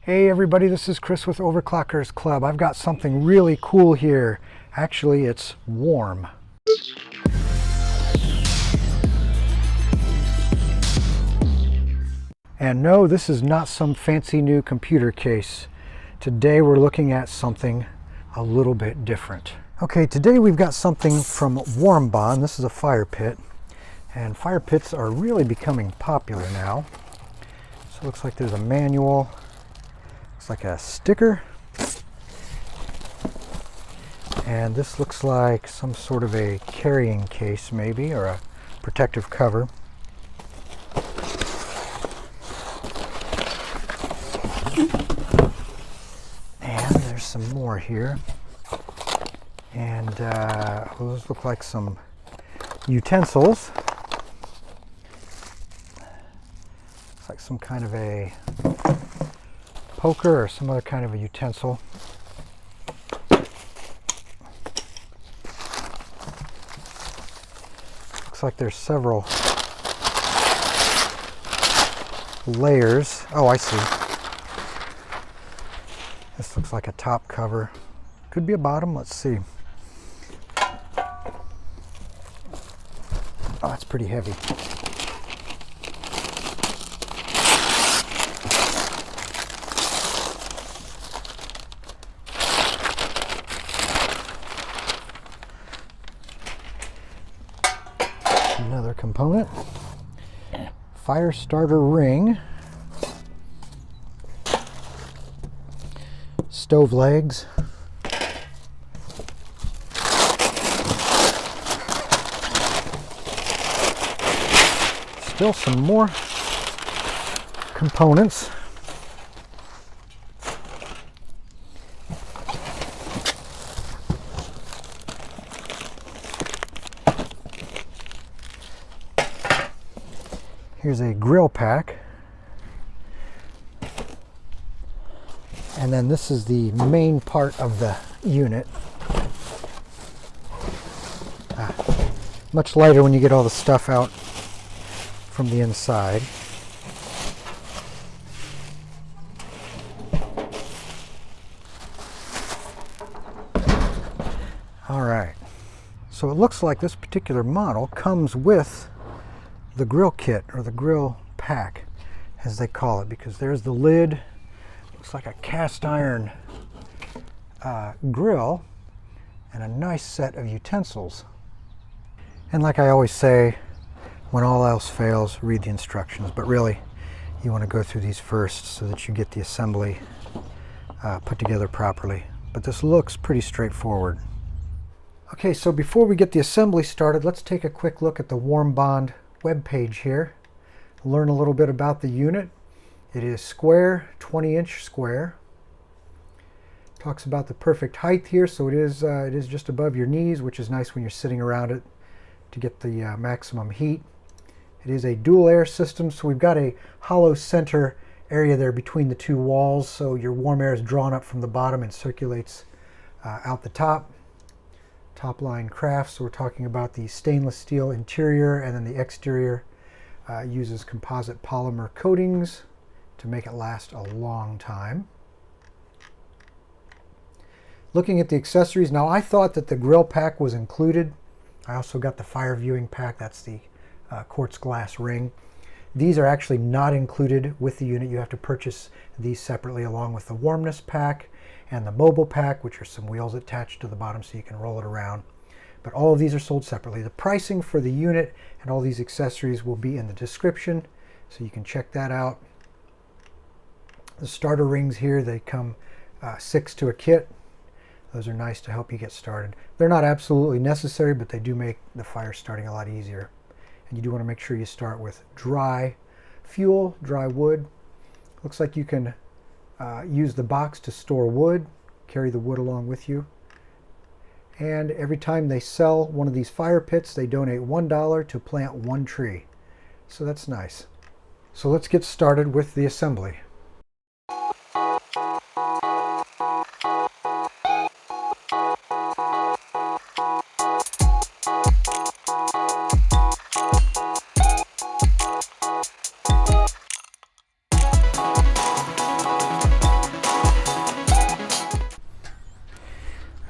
Hey everybody, this is Chris with Overclockers Club. I've got something really cool here. Actually, it's warm. And no, this is not some fancy new computer case. Today we're looking at something a little bit different. Okay, today we've got something from WARMBOND. This is a fire pit. And fire pits are really becoming popular now. So it looks like there's a manual. Looks like a sticker. And this looks like some sort of a carrying case maybe, or a protective cover. And there's some more here. And those look like some utensils. Looks like some kind of a poker or some other kind of a utensil. Looks like there's several layers. Oh, I see. This looks like a top cover. Could be a bottom. Let's see. Oh, that's pretty heavy. Another component. Fire starter ring. Stove legs. Still some more components. Here's a grill pack. And then this is the main part of the unit. Much lighter when you get all the stuff out from the inside. All right. So it looks like this particular model comes with the grill kit, or the grill pack as they call it, because there's the lid. Looks like a cast iron grill and a nice set of utensils. And like I always say, when all else fails, read the instructions, but really you want to go through these first so that you get the assembly put together properly. But this looks pretty straightforward. Okay, so before we get the assembly started, let's take a quick look at the WARMBOND web page here. Learn a little bit about the unit. It is square, 20-inch square. Talks about the perfect height here, so it is just above your knees, which is nice when you're sitting around it to get the maximum heat. It is a dual air system, so we've got a hollow center area there between the two walls, so your warm air is drawn up from the bottom and circulates out the top. Top line craft, so we're talking about the stainless steel interior, and then the exterior uses composite polymer coatings to make it last a long time. Looking at the accessories, now I thought that the grill pack was included. I also got the fire viewing pack, that's the quartz glass ring. These are actually not included with the unit. You have to purchase these separately along with the warmness pack and the mobile pack, which are some wheels attached to the bottom so you can roll it around. But all of these are sold separately. The pricing for the unit and all these accessories will be in the description, so you can check that out. The starter rings here, they come 6 to a kit. Those are nice to help you get started. They're not absolutely necessary, but they do make the fire starting a lot easier. And you do want to make sure you start with dry fuel, dry wood. Looks like you can use the box to store wood, carry the wood along with you. And every time they sell one of these fire pits, they donate $1 to plant 1 tree. So that's nice. So let's get started with the assembly.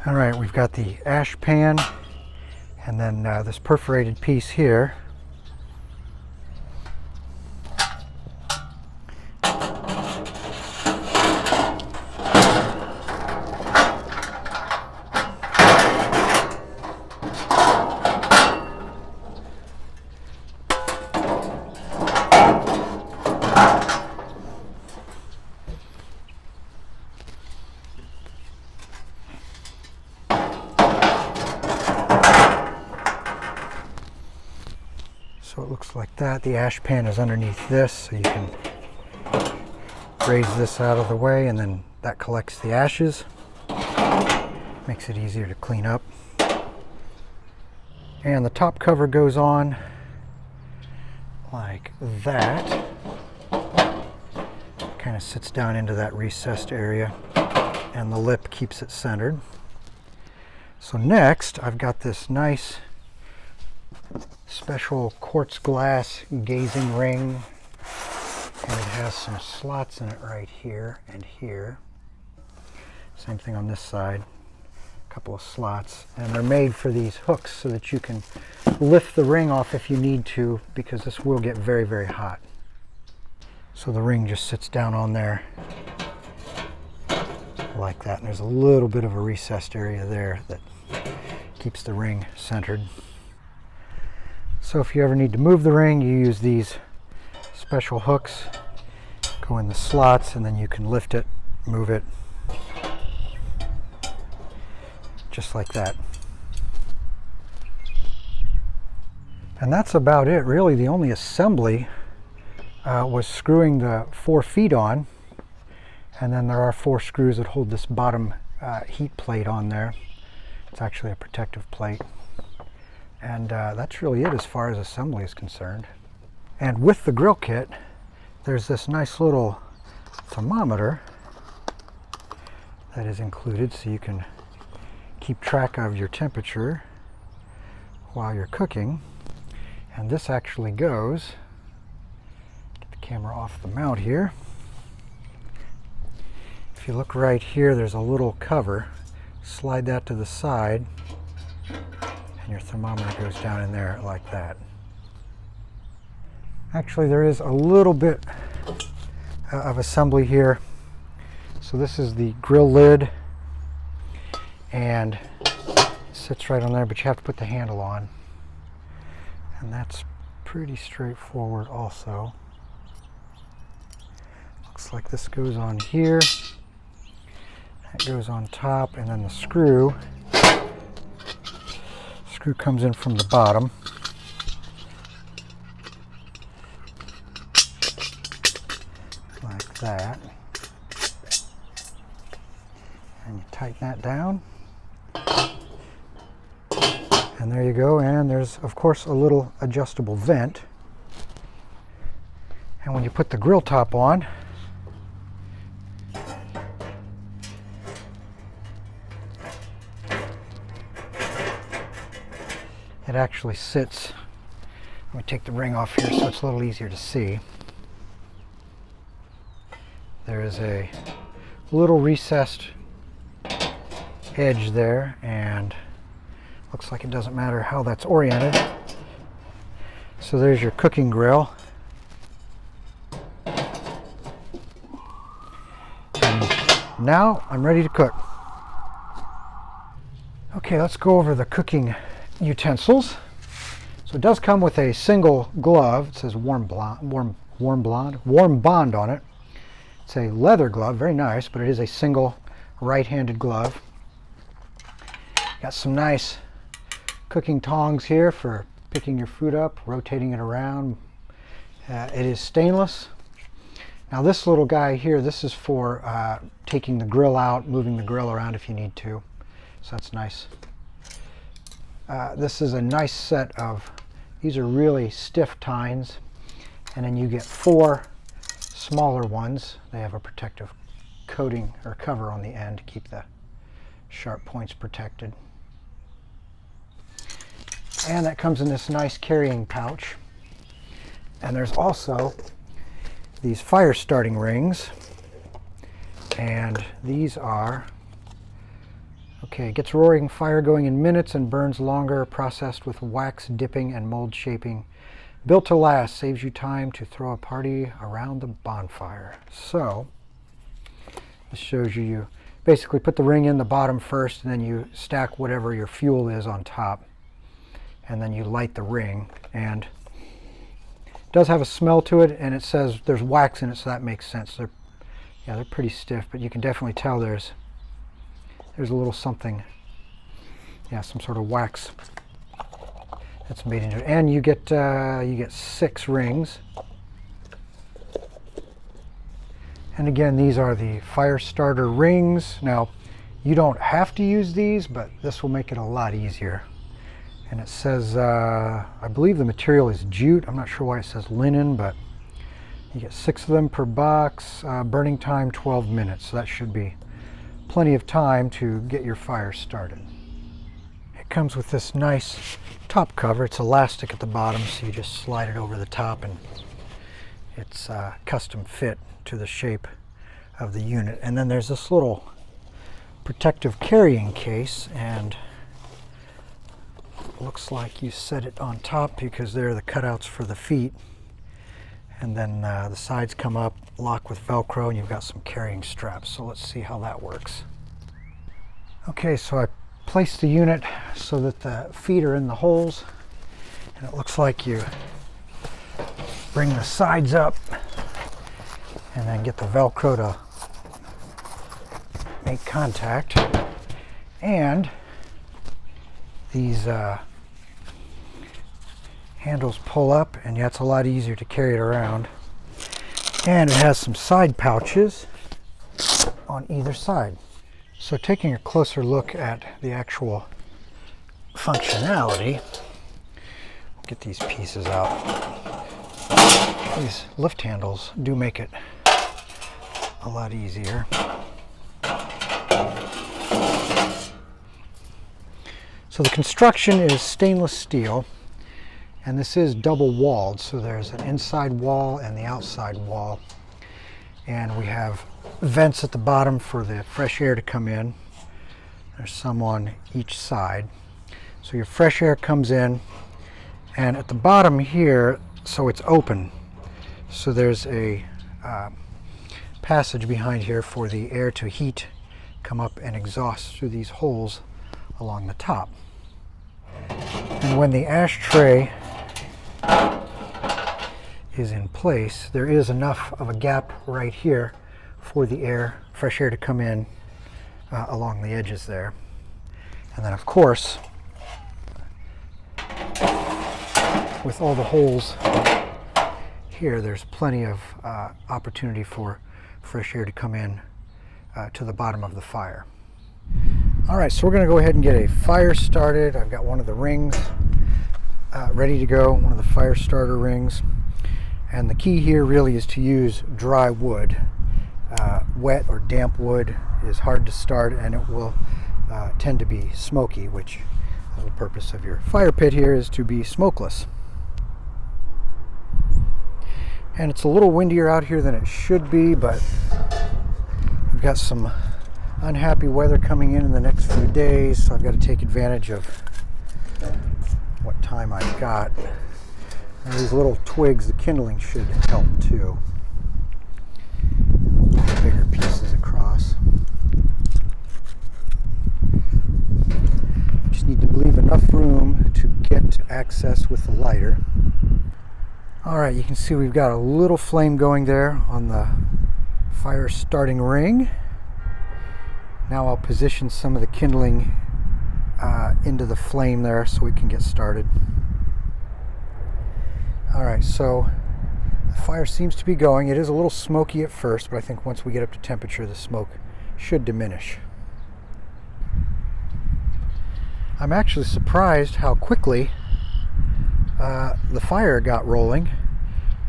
All right, we've got the ash pan and then this perforated piece here. So it looks like that. The ash pan is underneath this, so you can raise this out of the way, and then that collects the ashes. Makes it easier to clean up. And the top cover goes on like that. Kind of sits down into that recessed area, and the lip keeps it centered. So next, I've got this nice special quartz glass gazing ring, and it has some slots in it right here and here. Same thing on this side, a couple of slots, and they're made for these hooks so that you can lift the ring off if you need to, because this will get very, very hot. So the ring just sits down on there like that, and there's a little bit of a recessed area there that keeps the ring centered. So if you ever need to move the ring, you use these special hooks, go in the slots, and then you can lift it, move it, just like that. And that's about it, really. The only assembly was screwing the 4 feet on, and then there are 4 screws that hold this bottom heat plate on there. It's actually a protective plate. And that's really it as far as assembly is concerned. And with the grill kit, there's this nice little thermometer that is included, so you can keep track of your temperature while you're cooking. And this actually goes, get the camera off the mount here. If you look right here, there's a little cover. Slide that to the side, and your thermometer goes down in there like that. Actually, there is a little bit of assembly here. So this is the grill lid, and it sits right on there, but you have to put the handle on. And that's pretty straightforward also. Looks like this goes on here. That goes on top, and then the screw comes in from the bottom. Like that. And you tighten that down. And there you go, and there's of course a little adjustable vent. And when you put the grill top on, it actually sits. Let me take the ring off here so it's a little easier to see. There is a little recessed edge there, and looks like it doesn't matter how that's oriented. So there's your cooking grill. And now I'm ready to cook. Okay, let's go over the cooking utensils. So it does come with a single glove. It says WARMBOND on it. It's a leather glove, very nice, but it is a single right-handed glove. Got some nice cooking tongs here for picking your food up, rotating it around. It is stainless. Now this little guy here, this is for taking the grill out, moving the grill around if you need to. So that's nice. This is a nice set of, these are really stiff tines, and then you get 4 smaller ones. They have a protective coating or cover on the end to keep the sharp points protected. And that comes in this nice carrying pouch. And there's also these fire starting rings, and these are Okay, it gets roaring fire going in minutes and burns longer, processed with wax dipping and mold shaping. Built to last, saves you time to throw a party around the bonfire. So, this shows you, you basically put the ring in the bottom first, and then you stack whatever your fuel is on top. And then you light the ring. And it does have a smell to it, and it says there's wax in it, so that makes sense. They're pretty stiff, but you can definitely tell there's a little something, some sort of wax that's made into it. And you get 6 rings. And again, these are the fire starter rings. Now, you don't have to use these, but this will make it a lot easier. And it says, I believe the material is jute. I'm not sure why it says linen, but you get 6 of them per box. Burning time 12 minutes, so that should be plenty of time to get your fire started. It comes with this nice top cover. It's elastic at the bottom, so you just slide it over the top, and it's custom fit to the shape of the unit. And then there's this little protective carrying case, and it looks like you set it on top because there are the cutouts for the feet. And then the sides come up, lock with Velcro, and you've got some carrying straps. So let's see how that works. Okay, so I placed the unit so that the feet are in the holes. And it looks like you bring the sides up and then get the Velcro to make contact. And these handles pull up, and it's a lot easier to carry it around. And it has some side pouches on either side. So taking a closer look at the actual functionality, we'll get these pieces out. These lift handles do make it a lot easier. So the construction is stainless steel. And this is double walled, so there's an inside wall and the outside wall. And we have vents at the bottom for the fresh air to come in. There's some on each side. So your fresh air comes in, and at the bottom here, so it's open. So there's a passage behind here for the air to heat, come up and exhaust through these holes along the top. And when the ashtray is in place, there is enough of a gap right here for the fresh air to come in along the edges there. And then of course, with all the holes here, there's plenty of opportunity for fresh air to come in to the bottom of the fire. All right, so we're going to go ahead and get a fire started. I've got one of the rings ready to go, one of the fire starter rings. And the key here really is to use dry wood. Wet or damp wood is hard to start, and it will tend to be smoky, which the whole purpose of your fire pit here is to be smokeless. And it's a little windier out here than it should be, but we've got some unhappy weather coming in the next few days, so I've got to take advantage of what time I've got. And these little twigs, the kindling should help too. Bigger pieces across. Just need to leave enough room to get access with the lighter. Alright, you can see we've got a little flame going there on the fire starting ring. Now I'll position some of the kindling into the flame there so we can get started. Alright, so the fire seems to be going. It is a little smoky at first, but I think once we get up to temperature, the smoke should diminish. I'm actually surprised how quickly the fire got rolling,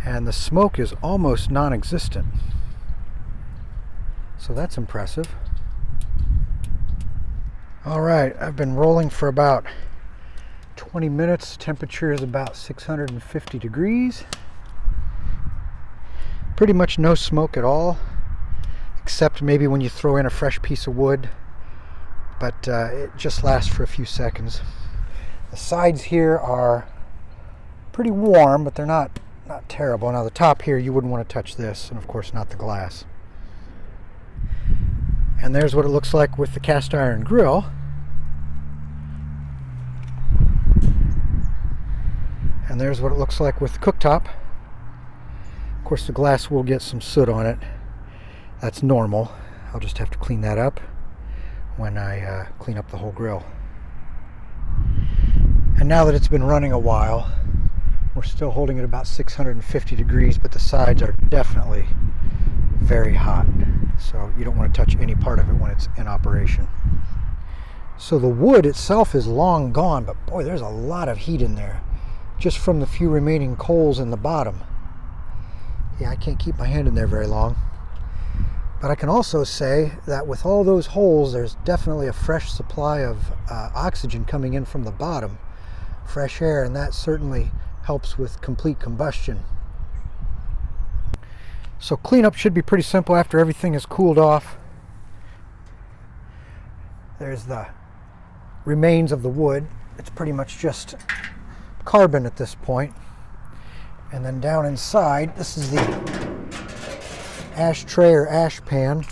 and the smoke is almost non-existent. So that's impressive. Alright, I've been rolling for about 20 minutes. Temperature is about 650 degrees. Pretty much no smoke at all, except maybe when you throw in a fresh piece of wood but it just lasts for a few seconds. The sides here are pretty warm, but they're not terrible. Now the top here, you wouldn't want to touch this, and of course not the glass. And there's what it looks like with the cast iron grill. And there's what it looks like with the cooktop. Of course the glass will get some soot on it. That's normal. I'll just have to clean that up when I clean up the whole grill. And now that it's been running a while, we're still holding it about 650 degrees, but the sides are definitely very hot. So you don't want to touch any part of it when it's in operation. So the wood itself is long gone, but boy, there's a lot of heat in there, just from the few remaining coals in the bottom. Yeah, I can't keep my hand in there very long. But I can also say that with all those holes, there's definitely a fresh supply of oxygen coming in from the bottom, fresh air, and that certainly helps with complete combustion. So cleanup should be pretty simple after everything is cooled off. There's the remains of the wood. It's pretty much just carbon at this point. And then down inside, this is the ashtray or ash pan.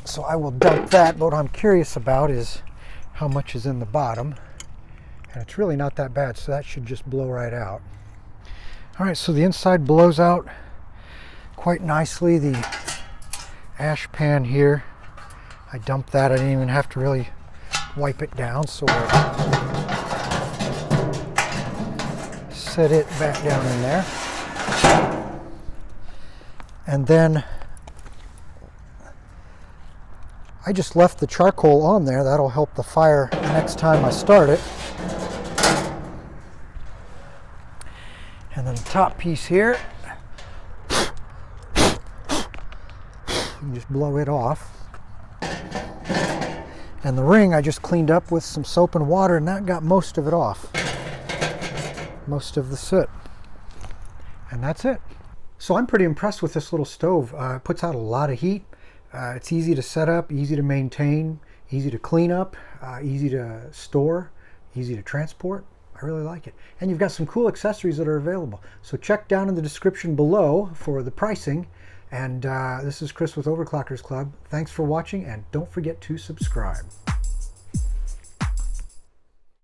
So I will dump that, but what I'm curious about is how much is in the bottom. And it's really not that bad, so that should just blow right out. All right, so the inside blows out quite nicely. The ash pan here, I dumped that. I didn't even have to really wipe it down, so I'll set it back down in there. And then I just left the charcoal on there. That'll help the fire next time I start it. And then the top piece here, you can just blow it off. And the ring I just cleaned up with some soap and water, and that got most of it off. Most of the soot. And that's it. So I'm pretty impressed with this little stove. It puts out a lot of heat. It's easy to set up, easy to maintain, easy to clean up, easy to store, easy to transport. I really like it. And you've got some cool accessories that are available. So check down in the description below for the pricing. And this is Chris with Overclockers Club. Thanks for watching, and don't forget to subscribe.